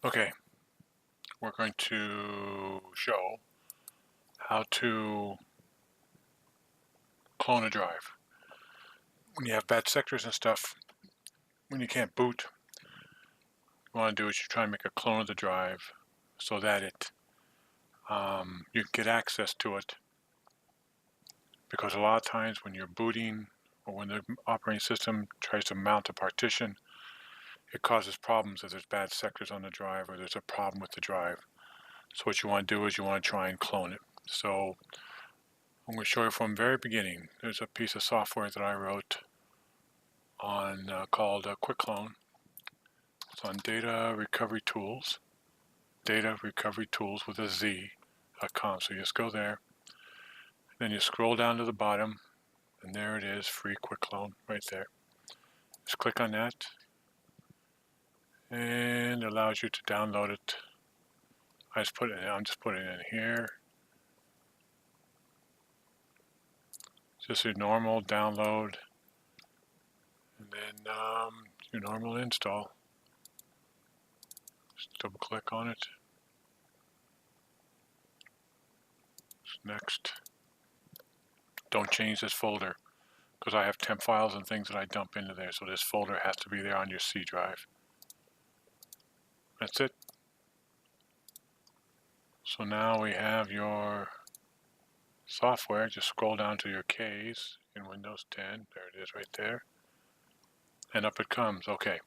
Okay, we're going to show how to clone a drive. When you have bad sectors and stuff, when you can't boot, what you want to do is you try and make a clone of the drive so that you can get access to it. Because a lot of times when you're booting or when the operating system tries to mount a partition, it causes problems if there's bad sectors on the drive or there's a problem with the drive. So what you want to do is you want to try and clone it. So I'm going to show you from the very beginning. There's a piece of software that I wrote on called Kwik Klone. It's on DataRecoveryToolz, DataRecoveryToolz with a Z.com. So you just go there, then you scroll down to the bottom, and there it is, free Kwik Klone right there. Just click on that, and it allows you to download it. I'm just putting it in here. Just a normal download, and then your normal install. Just double click on it. Next. Don't change this folder because I have temp files and things that I dump into there, so this folder has to be there on your C drive. That's it. So now we have your software. Just scroll down to your K's in Windows 10. There it is right there. And up it comes. Okay.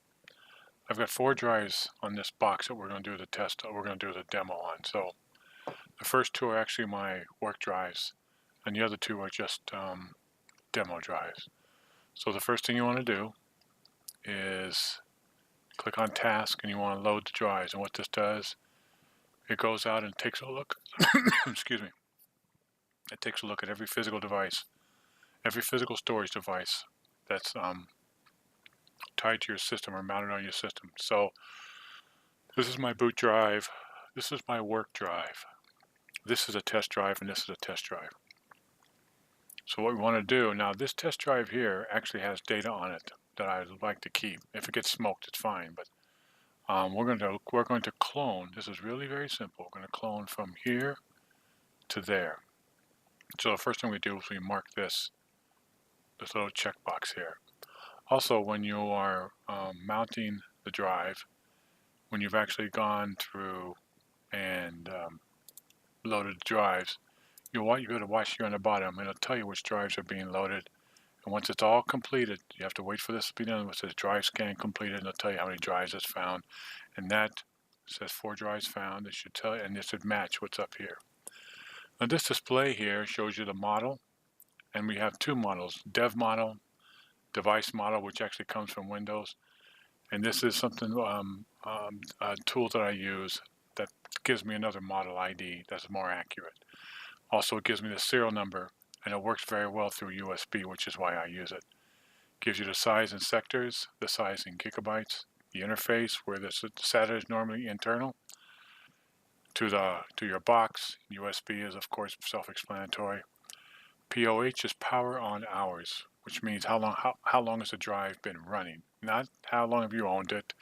I've got 4 drives on this box that we're going to do the test, we're going to do the demo on. So the first 2 are actually my work drives, and the other 2 are just demo drives. So the first thing you want to do is click on task, and you want to load the drives. And what this does, it goes out and takes a look. Excuse me. It takes a look at every physical device, every physical storage device that's tied to your system or mounted on your system. So this is my boot drive. This is my work drive. This is a test drive, and this is a test drive. So what we want to do now, this test drive here actually has data on it that I'd like to keep. If it gets smoked, it's fine, but we're going to clone. This is really very simple. We're going to clone from here to there. So the first thing we do is we mark this little checkbox here. Also, when you are mounting the drive, when you've actually gone through and loaded drives, you go to watch here on the bottom, and it'll tell you which drives are being loaded. And once it's all completed, you have to wait for this to be done. It says drive scan completed, and it'll tell you how many drives it's found. And that says 4 drives found. It should tell you, and this should match what's up here. Now this display here shows you the model, and we have 2 models: dev model, device model, which actually comes from Windows. And this is something, a tool that I use that gives me another model ID that's more accurate. Also, it gives me the serial number, and it works very well through USB, which is why I use it. Gives you the size in sectors, the size in gigabytes, the interface where the SATA is normally internal to your box. USB is, of course, self-explanatory. POH is power on hours, which means how long has the drive been running, not how long have you owned it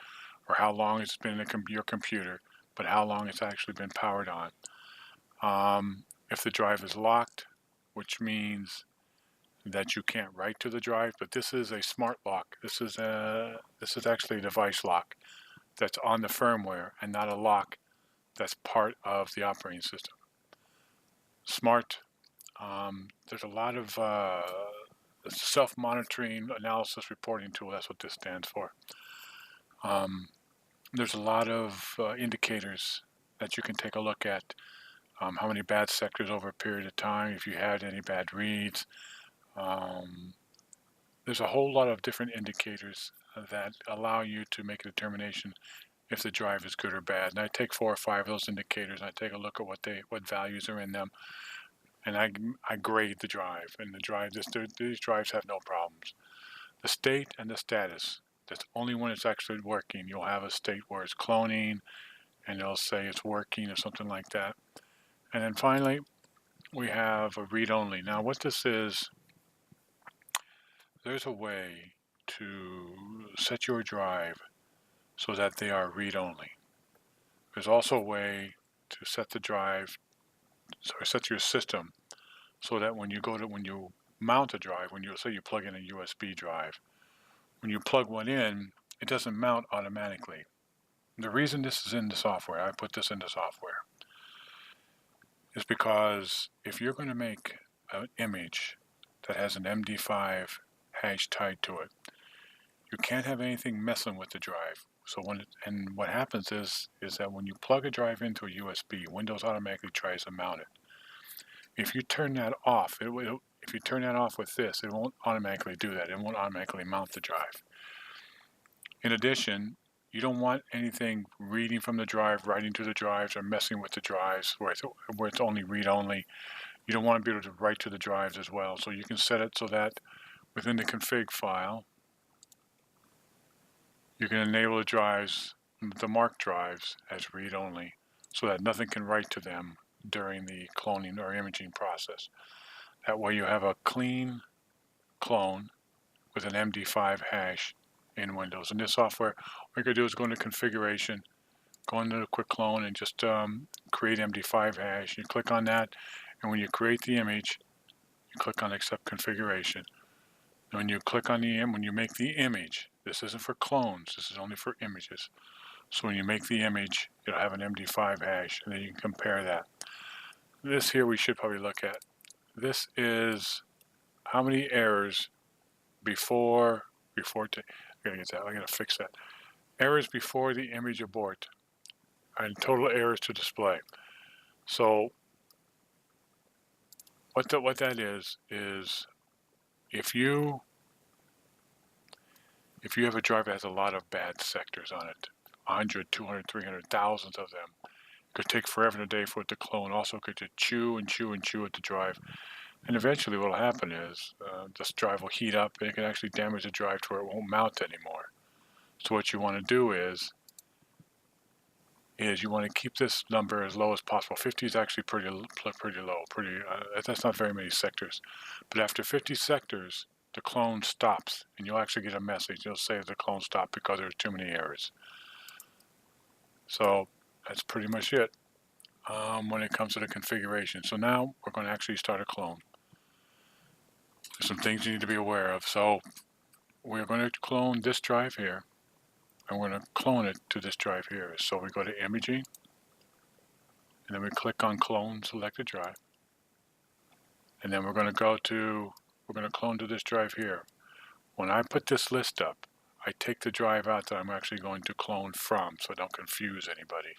or how long it's been in your computer, but how long it's actually been powered on. If the drive is locked, which means that you can't write to the drive, but this is a smart lock. This is actually a device lock that's on the firmware and not a lock that's part of the operating system. Smart. There's a lot of self-monitoring analysis reporting tool. That's what this stands for. There's a lot of indicators that you can take a look at. How many bad sectors over a period of time, if you had any bad reads. There's a whole lot of different indicators that allow you to make a determination if the drive is good or bad. And I take 4 or 5 of those indicators, and I take a look at what values are in them, and I grade the drive. And these drives have no problems. The state and the status, that's only when it's actually working. You'll have a state where it's cloning, and it'll say it's working or something like that. And then finally, we have a read-only. Now what this is, there's a way to set your drive so that they are read-only. There's also a way to set the drive, set your system so that when you mount a drive, say you plug in a USB drive, when you plug one in, it doesn't mount automatically. The reason this is in the software, I put this in the software, is because if you're going to make an image that has an MD5 hash tied to it, you can't have anything messing with the drive. So what happens is that when you plug a drive into a USB, Windows automatically tries to mount it. If you turn that off, if you turn that off with this, it won't automatically do that. It won't automatically mount the drive. In addition, you don't want anything reading from the drive, writing to the drives, or messing with the drives where it's only read-only. You don't want to be able to write to the drives as well. So you can set it so that within the config file, you can enable the drives, the marked drives, as read-only, so that nothing can write to them during the cloning or imaging process. That way you have a clean clone with an MD5 hash in Windows. In this software, what you can do is go into configuration, go into the Kwik Klone, and just create MD5 hash. You click on that, and when you create the image, you click on accept configuration. And when you click on when you make the image, this isn't for clones, this is only for images. So when you make the image, it'll have an MD5 hash, and then you can compare that. This here we should probably look at. This is how many errors before I gotta fix that. Errors before the image abort and total errors to display. So what that is if you have a drive that has a lot of bad sectors on it, 100, 200, 300, thousands of them, it could take forever and a day for it to clone. Also, it could just chew and chew and chew at the drive. And eventually what will happen is this drive will heat up, and it can actually damage the drive to where it won't mount anymore. So what you want to do is you want to keep this number as low as possible. 50 is actually pretty low. That's not very many sectors. But after 50 sectors, the clone stops, and you'll actually get a message. It'll say the clone stopped because there's too many errors. So that's pretty much it when it comes to the configuration. So now we're going to actually start a clone. There's some things you need to be aware of. So we're going to clone this drive here, and we're going to clone it to this drive here. So we go to imaging, and then we click on clone selected drive, and then we're going to clone to this drive here. When I put this list up, I take the drive out that I'm actually going to clone from, so I don't confuse anybody.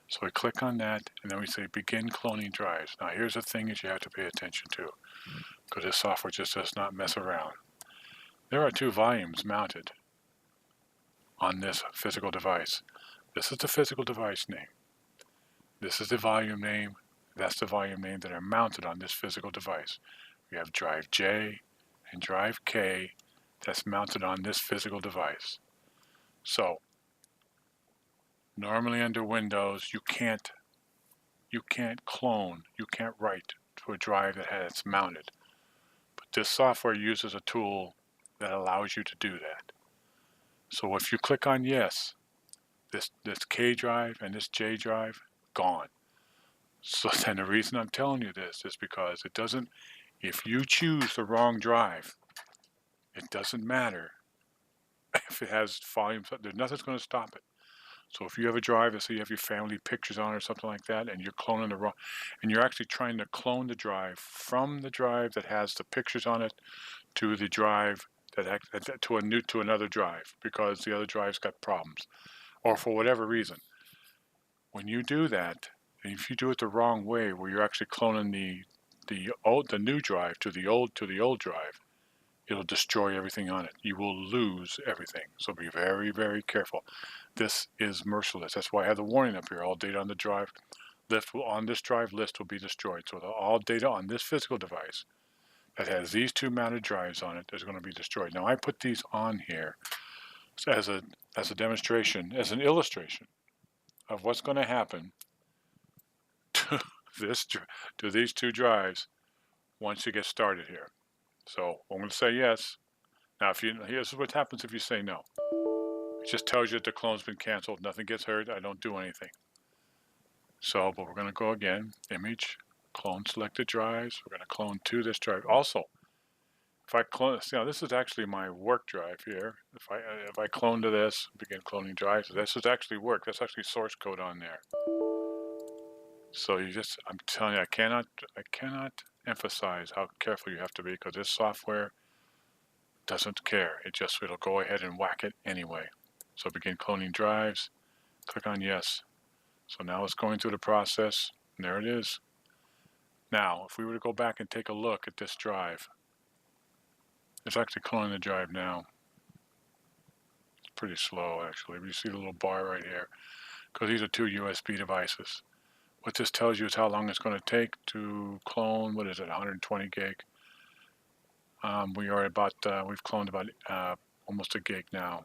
So we click on that, and then we say begin cloning drives. Now here's the thing that you have to pay attention to, because this software just does not mess around. There are two volumes mounted on this physical device. This is the physical device name. This is the volume name. That's the volume name that are mounted on this physical device. We have drive J and drive K that's mounted on this physical device. So normally under Windows, you can't clone, you can't write to a drive that has mounted. But this software uses a tool that allows you to do that. So if you click on yes, this K drive and this J drive, gone. So then the reason I'm telling you this is because it doesn't, if you choose the wrong drive, it doesn't matter if it has volume, there's nothing's going to stop it. So if you have a drive that say you have your family pictures on or something like that, and you're cloning the wrong, and you're actually trying to clone the drive from the drive that has the pictures on it to the drive to another drive because the other drive's got problems, or for whatever reason. When you do that, and if you do it the wrong way, where you're actually cloning the new drive to the old drive, it'll destroy everything on it. You will lose everything. So be very, very careful. This is merciless. That's why I have the warning up here. All data on the drive on this drive list will be destroyed. So all data on this physical device that has these two mounted drives on it is going to be destroyed. Now I put these on here as a demonstration, as an illustration of what's going to happen to these two drives once you get started here. So I'm going to say yes. Now here's what happens if you say no. It just tells you that the clone's been canceled. Nothing gets hurt. I don't do anything. So, but we're going to go again, image, clone selected drives. We're going to clone to this drive. Also, if I clone, this is actually my work drive here. If I clone to this, begin cloning drives, this is actually work. That's actually source code on there. So I'm telling you, I cannot emphasize how careful you have to be, because this software doesn't care. It'll go ahead and whack it anyway. So begin cloning drives, click on yes. So now it's going through the process, and there it is. Now, if we were to go back and take a look at this drive, it's actually cloning the drive now. It's pretty slow, actually. You see the little bar right here, because these are two USB devices. What this tells you is how long it's going to take to clone, 120 gig. We've cloned about almost a gig now.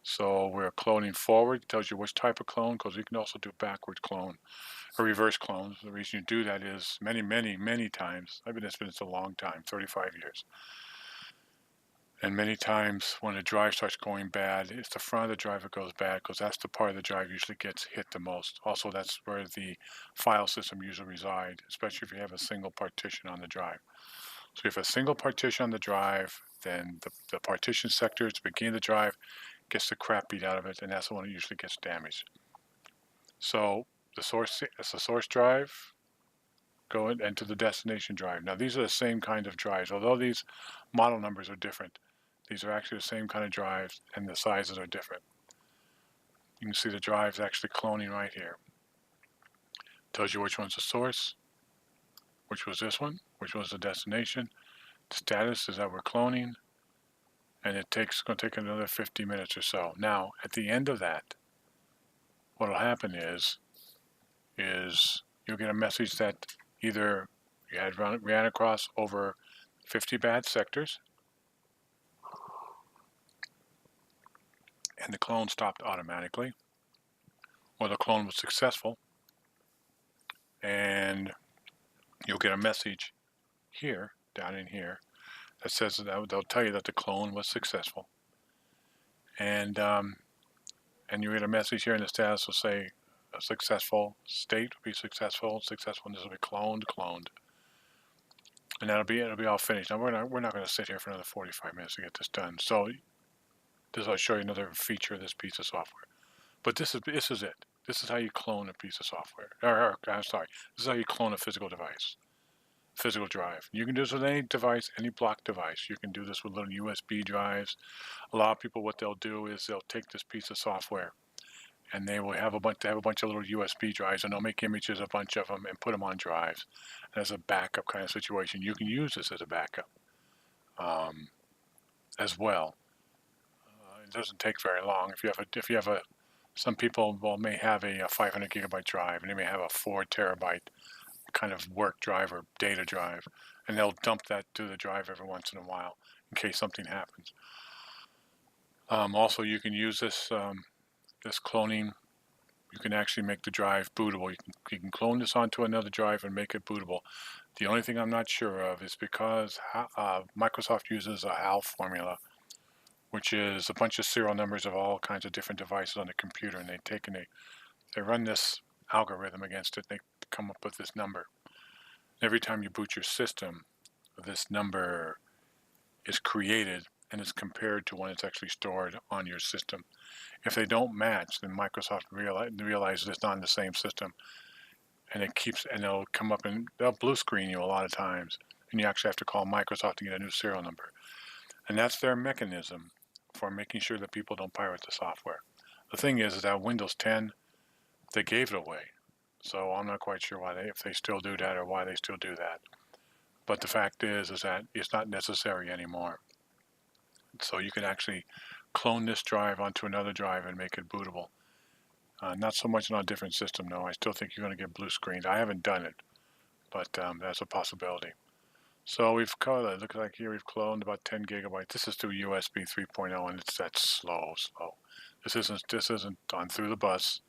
So we're cloning forward. It tells you which type of clone, because we can also do backward clone or reverse clones. The reason you do that is many times. I've been in this a long time, 35 years. And many times when a drive starts going bad, it's the front of the drive that goes bad, because that's the part of the drive usually gets hit the most. Also, that's where the file system usually resides, especially if you have a single partition on the drive. So if you have a single partition on the drive, then the partition sector at the beginning of the drive gets the crap beat out of it, and that's the one that usually gets damaged. So it's the source drive, go into the destination drive. Now these are the same kind of drives, although these model numbers are different. These are actually the same kind of drives, and the sizes are different. You can see the drive's actually cloning right here. Tells you which one's the source, which was this one, which was the destination. The status is that we're cloning, and it's going to take another 50 minutes or so. Now, at the end of that, what will happen is you'll get a message that either you had ran across over 50 bad sectors, and the clone stopped automatically, or the clone was successful, and you'll get a message here, down in here, that says that they'll tell you that the clone was successful, and you get a message here, and the status will say a successful state will be successful, and this will be cloned, and it'll be all finished. Now we're not going to sit here for another 45 minutes to get this done. So I'll show you another feature of this piece of software. But this is it. This is how you clone a piece of software. I'm sorry. This is how you clone a physical device, physical drive. You can do this with any device, any block device. You can do this with little USB drives. A lot of people, what they'll do is they'll take this piece of software, and they will have a bunch of little USB drives, and they'll make images, a bunch of them, and put them on drives. And as a backup kind of situation, you can use this as a backup as well. It doesn't take very long. Some people may have a 500 gigabyte drive, and they may have a 4 terabyte kind of work drive or data drive, and they'll dump that to the drive every once in a while in case something happens. Also, you can use this cloning. You can actually make the drive bootable. You can clone this onto another drive and make it bootable. The only thing I'm not sure of is because Microsoft uses a HAL formula, which is a bunch of serial numbers of all kinds of different devices on the computer, and they run this algorithm against it. They come up with this number. Every time you boot your system, this number is created and is compared to when it's actually stored on your system. If they don't match, then Microsoft realizes it's not in the same system, and they'll come up and they'll blue screen you a lot of times, and you actually have to call Microsoft to get a new serial number. And that's their mechanism for making sure that people don't pirate the software. The thing is that Windows 10, they gave it away. So I'm not quite sure if they still do that or why they still do that. But the fact is that it's not necessary anymore. So you can actually clone this drive onto another drive and make it bootable. Not so much on a different system, though. I still think you're going to get blue screened. I haven't done it, but that's a possibility. So we've cloned, it looks like here we've cloned about 10 gigabytes. This is through USB 3.0, and that's slow. This isn't on through the bus.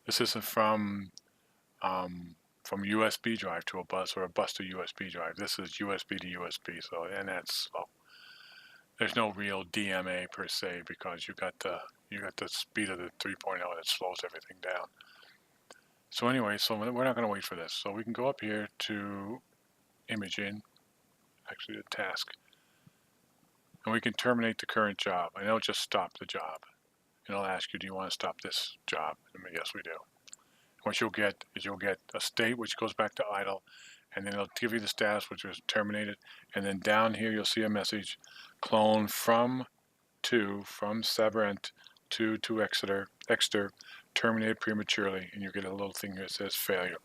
This isn't from USB drive to a bus or a bus to USB drive. This is USB to USB, and that's slow. There's no real DMA per se, because you got the speed of the 3.0 that slows everything down. So anyway, so we're not going to wait for this. So we can go up here to imaging, actually the task, and we can terminate the current job. And it'll just stop the job. And it'll ask you, do you want to stop this job? And yes, we do. What you'll get is you'll get a state which goes back to idle, and then it'll give you the status which was terminated. And then down here you'll see a message, clone from Sabrent to Exeter, terminated prematurely, and you get a little thing here that says failure.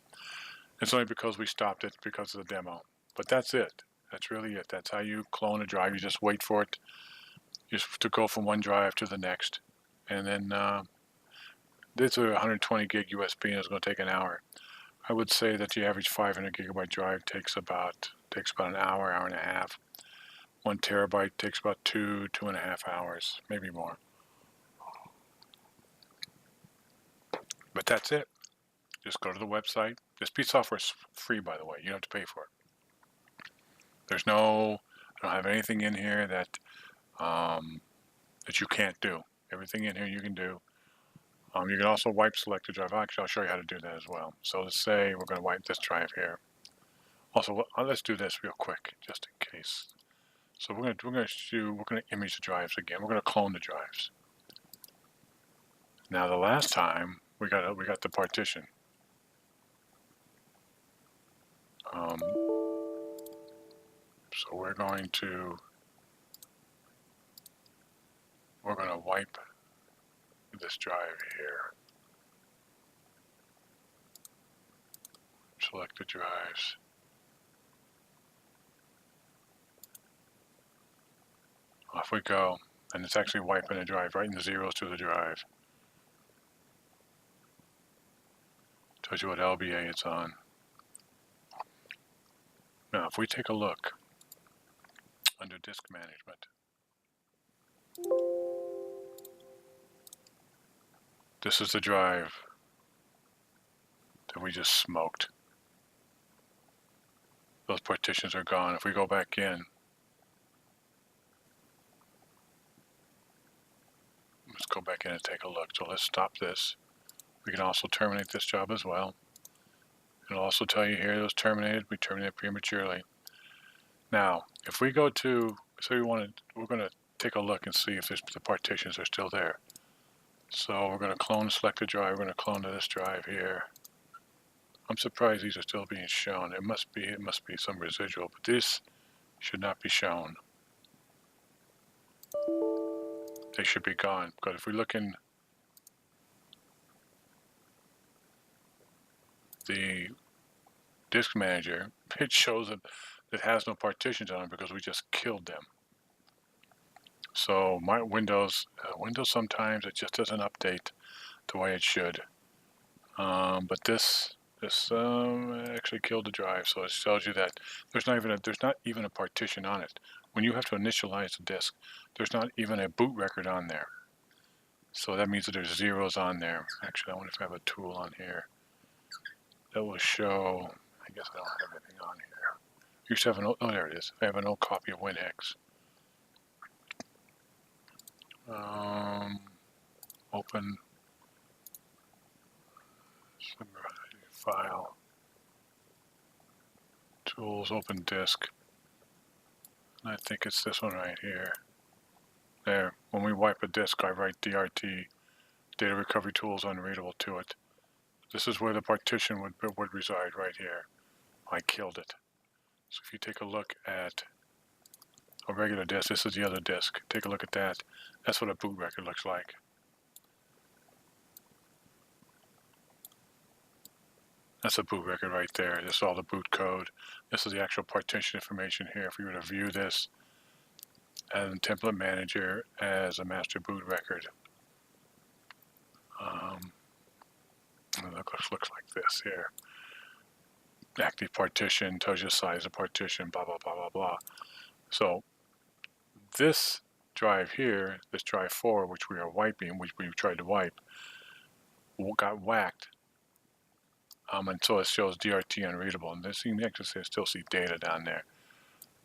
It's only because we stopped it because of the demo. But that's it. That's really it. That's how you clone a drive. You just wait for it just to go from one drive to the next. And then this is a 120 gig USB and it's going to take an hour. I would say that the average 500 gigabyte drive takes about an hour, hour and a half. 1 terabyte takes about 2.5 hours, maybe more. But that's it. Just go to the website. This piece of software is free, by the way. You don't have to pay for it. I don't have anything in here that you can't do. Everything in here you can do. You can also wipe select a drive. Actually, I'll show you how to do that as well. So let's say we're going to wipe this drive here. Also, let's do this real quick, just in case. So we're going to image the drives again. We're going to clone the drives. Now the last time we got the partition. So we're going to wipe this drive here. Select the drives. Off we go, and it's actually wiping the drive, writing the zeros to the drive. Tells you what LBA it's on. Now, if we take a look under disk management, this is the drive that we just smoked. Those partitions are gone. If we go back in, let's go back in and take a look. So let's stop this. We can also terminate this job as well. It'll also tell you here it was terminated. We terminated prematurely. Now, if we go to, so we're going to take a look and see if the partitions are still there. So we're going to clone selected drive. We're going to clone to this drive here. I'm surprised these are still being shown. It must be some residual, but this should not be shown. They should be gone. Because if we look in the disk manager, it shows that it has no partitions on it because we just killed them. So my Windows sometimes it just doesn't update the way it should. But this actually killed the drive, so it tells you that there's not even a partition on it. When you have to initialize the disk, there's not even a boot record on there. So that means that there's zeros on there. Actually, I wonder if I have a tool on here that will show. I guess I don't have anything on here. I used to have an old, oh, there it is. I have an old copy of WinX. Open file, tools, open disk. And I think it's this one right here. There. When we wipe a disk, I write DRT, DataRecoveryToolz unreadable to it. This is where the partition would reside, right here. I killed it. So if you take a look at a regular disk, this is the other disk. Take a look at that. That's what a boot record looks like. That's a boot record right there. This is all the boot code. This is the actual partition information here. If we were to view this as a template manager as a master boot record, it looks like this here. Active partition tells you the size of partition, blah, blah, blah, blah, blah. So this drive here, this drive 4, which we are wiping, which we tried to wipe, got whacked. And so it shows DRT unreadable. And this, you can actually still see data down there.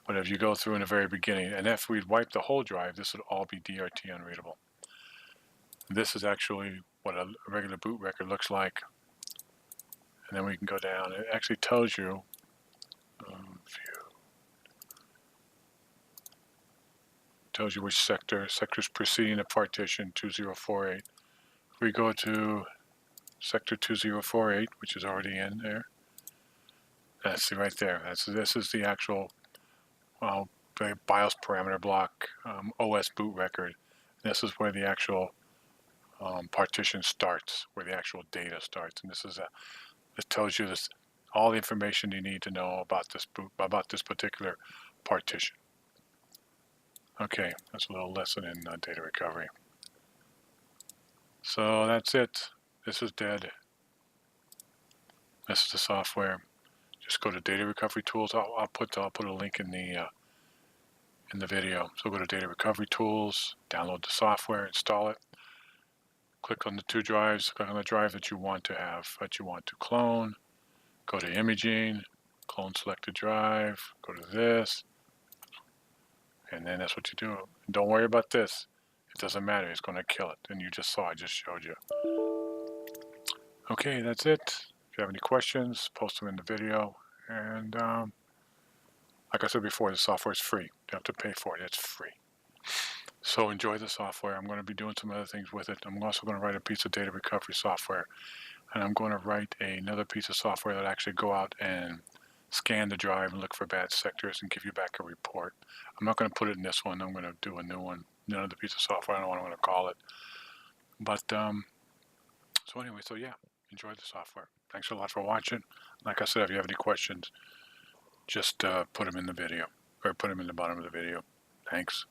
But if you go through in the very beginning, and if we'd wipe the whole drive, this would all be DRT unreadable. This is actually what a regular boot record looks like And then we can go down. It actually tells you, which sector's preceding the partition 2048. If we go to sector 2048, which is already in there, that's right there. This is the actual the BIOS parameter block OS boot record. This is where the actual partition starts, where the actual data starts, and it tells you all the information you need to know about this particular partition. Okay, that's a little lesson in data recovery. So that's it. This is dead. This is the software. Just go to DataRecoveryToolz. I'll put a link in the video. So go to DataRecoveryToolz, download the software, install it. Click on the two drives. Click on the drive that you want to clone. Go to imaging, clone selected drive. Go to this, and then that's what you do. And don't worry about this. It doesn't matter. It's going to kill it. And you just saw. I just showed you. Okay, that's it. If you have any questions, post them in the video. And like I said before, the software is free. You don't have to pay for it. It's free. So enjoy the software. I'm going to be doing some other things with it. I'm also going to write a piece of data recovery software. And I'm going to write another piece of software that actually go out and scan the drive and look for bad sectors and give you back a report. I'm not going to put it in this one. I'm going to do a new one. Another piece of software. I don't know what I'm going to call it. But so anyway, so yeah, enjoy the software. Thanks a lot for watching. Like I said, if you have any questions, just put them in the video, or put them in the bottom of the video. Thanks.